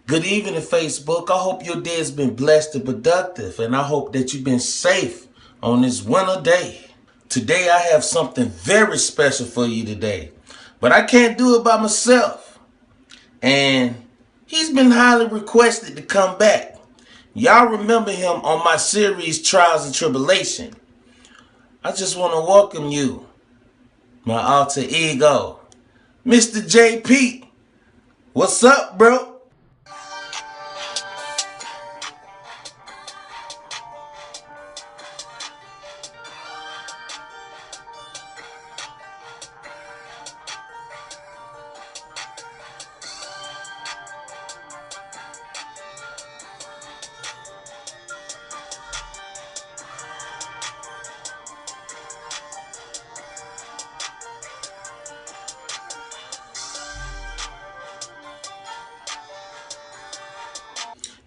Good evening, Facebook. I hope your day has been blessed and productive, and I hope that you've been safe on this winter day. Today, I have something very special for you today, but I can't do it by myself. And he's been highly requested to come back. Y'all remember him on my series, Trials and Tribulation. I just want to welcome you, my alter ego, Mr. JP. What's up, bro?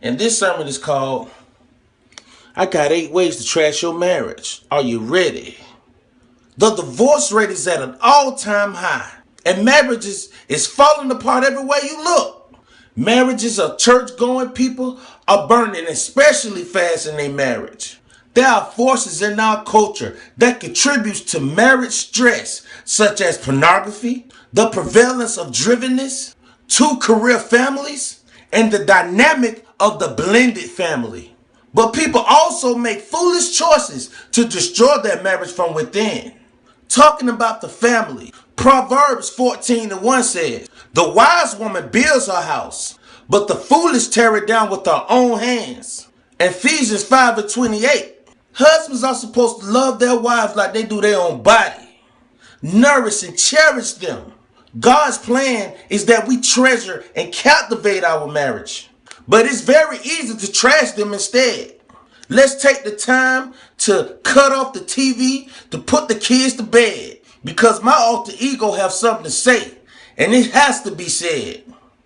And this sermon is called, I Got 8 Ways to Trash Your Marriage. Are you ready? The divorce rate is at an all-time high, and marriages is falling apart everywhere you look. Marriages of church-going people are burning especially fast in their marriage. There are forces in our culture that contribute to marriage stress, such as pornography, the prevalence of drivenness, two-career families, and the dynamic of the blended family. But people also make foolish choices to destroy their marriage from within. Talking about the family, Proverbs 14:1 says, the wise woman builds her house, but the foolish tear it down with her own hands. Ephesians 5:28, husbands are supposed to love their wives like they do their own body. Nourish and cherish them. God's plan is that we treasure and captivate our marriage. But it's very easy to trash them instead. Let's take the time to cut off the TV, to put the kids to bed. Because my alter ego have something to say. And it has to be said.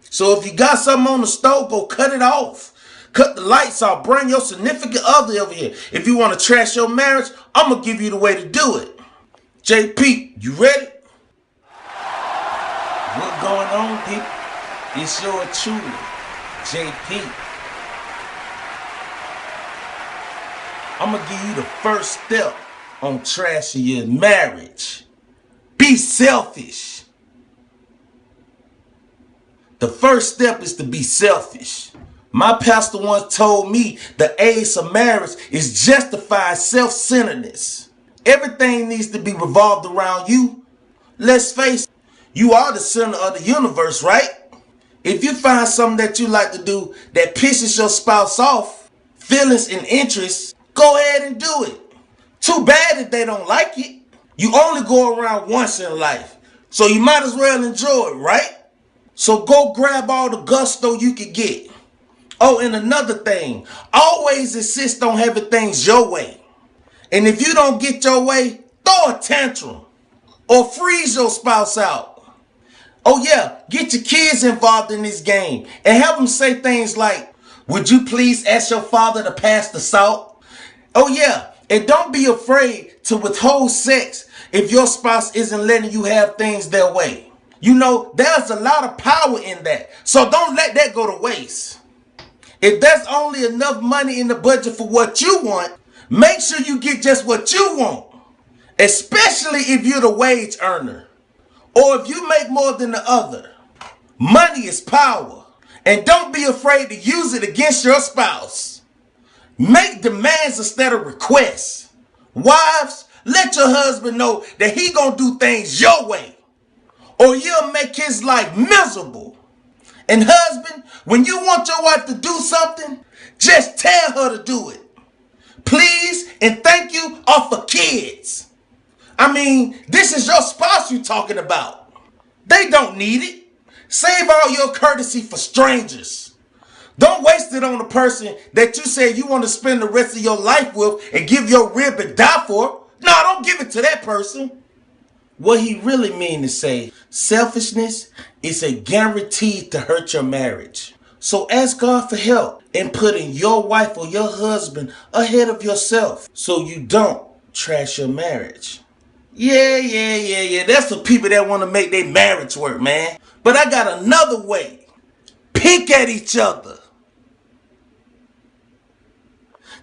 So if you got something on the stove, go cut it off. Cut the lights off. Bring your significant other over here. If you want to trash your marriage, I'm going to give you the way to do it. JP, you ready? What's going on, people? It's your truly, JP. I'm going to give you the first step on trashing your marriage. Be selfish. The first step is to be selfish. My pastor once told me the ace of marriage is justified self-centeredness. Everything needs to be revolved around you. Let's face it, you are the center of the universe, right? If you find something that you like to do that pisses your spouse off, feelings and interests, go ahead and do it. Too bad if they don't like it. You only go around once in life, so you might as well enjoy it, right? So go grab all the gusto you can get. Oh, and another thing, always insist on having things your way. And if you don't get your way, throw a tantrum or freeze your spouse out. Oh yeah, get your kids involved in this game and have them say things like, would you please ask your father to pass the salt? Oh yeah, and don't be afraid to withhold sex if your spouse isn't letting you have things their way. You know, there's a lot of power in that, so don't let that go to waste. If there's only enough money in the budget for what you want, make sure you get just what you want, especially if you're the wage earner. Or if you make more than the other. Money is power. And don't be afraid to use it against your spouse. Make demands instead of requests. Wives, let your husband know that he gonna do things your way, or you'll make his life miserable. And husband, when you want your wife to do something, just tell her to do it. Please and thank you are for kids. I mean, this is your spouse you're talking about. They don't need it. Save all your courtesy for strangers. Don't waste it on the person that you say you want to spend the rest of your life with and give your rib and die for. No, don't give it to that person. What he really mean to say, selfishness is a guarantee to hurt your marriage. So ask God for help in putting your wife or your husband ahead of yourself so you don't trash your marriage. Yeah. That's for people that want to make their marriage work, man. But I got another way. pick at each other.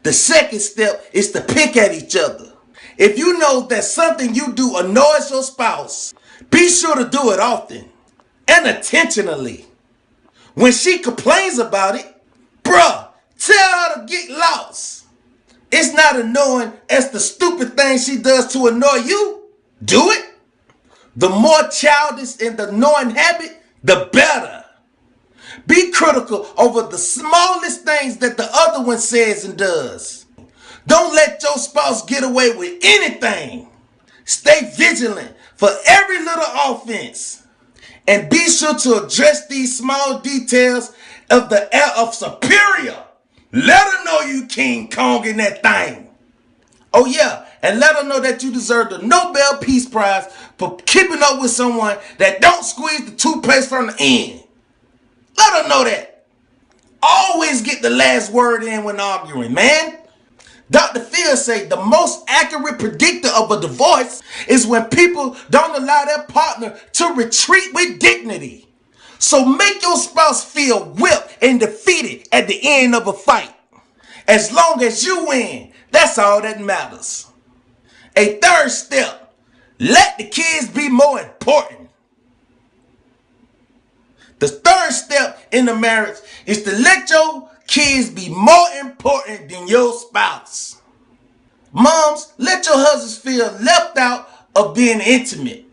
The second step is to pick at each other. If you know that something you do annoys your spouse, be sure to do it often and intentionally. When she complains about it, bruh, tell her to get lost. It's not annoying as the stupid thing she does to annoy you. Do it. The more childish and the annoying habit, the better. Be critical over the smallest things that the other one says and does. Don't let your spouse get away with anything. Stay vigilant for every little offense. And be sure to address these small details of the air of superior. Let her know you King Kong in that thing. Oh yeah, and let her know that you deserve the Nobel Peace Prize for keeping up with someone that don't squeeze the toothpaste from the end. Let her know that. Always get the last word in when arguing, man. Dr. Phil said the most accurate predictor of a divorce is when people don't allow their partner to retreat with dignity. So make your spouse feel whipped and defeated at the end of a fight. As long as you win, that's all that matters. A third step, let the kids be more important. The third step in the marriage is to let your kids be more important than your spouse. Moms, let your husbands feel left out of being intimate.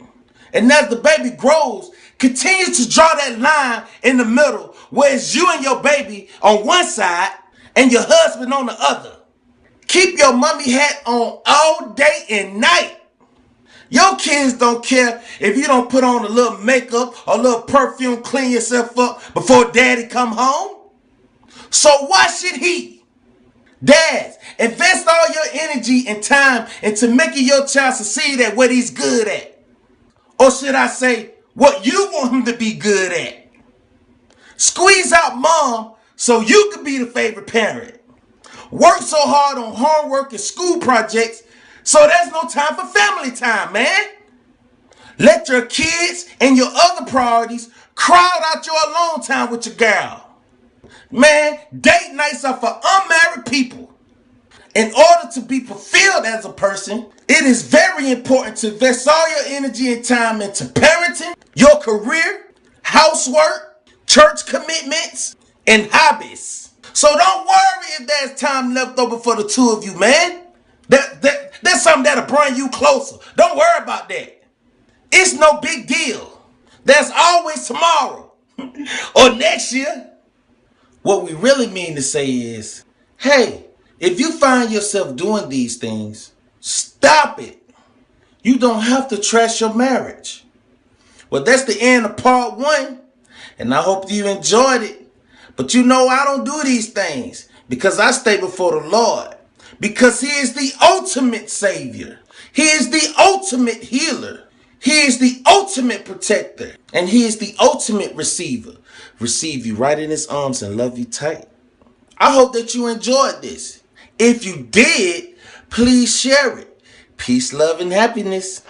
And as the baby grows, continue to draw that line in the middle where it's you and your baby on one side and your husband on the other. Keep your mommy hat on all day and night. Your kids don't care if you don't put on a little makeup or a little perfume, clean yourself up before daddy come home. So why should he? Dads, invest all your energy and time into making your child succeed at what he's good at. Or should I say, what you want him to be good at. Squeeze out mom so you can be the favorite parent. Work so hard on homework and school projects so there's no time for family time, man. Let your kids and your other priorities crowd out your alone time with your girl. Man, date nights are for unmarried people. In order to be fulfilled as a person, it is very important to invest all your energy and time into parenting, your career, housework, church commitments, and hobbies. So don't worry if there's time left over for the two of you, man. That's something that'll bring you closer. Don't worry about that. It's no big deal. There's always tomorrow or next year. What we really mean to say is, hey, if you find yourself doing these things, stop it. You don't have to trash your marriage. Well, that's the end of part 1, and I hope you enjoyed it. But you know I don't do these things because I stay before the Lord. Because He is the ultimate Savior. He is the ultimate healer. He is the ultimate protector. And He is the ultimate receiver. Receive you right in His arms and love you tight. I hope that you enjoyed this. If you did, please share it. Peace, love, and happiness.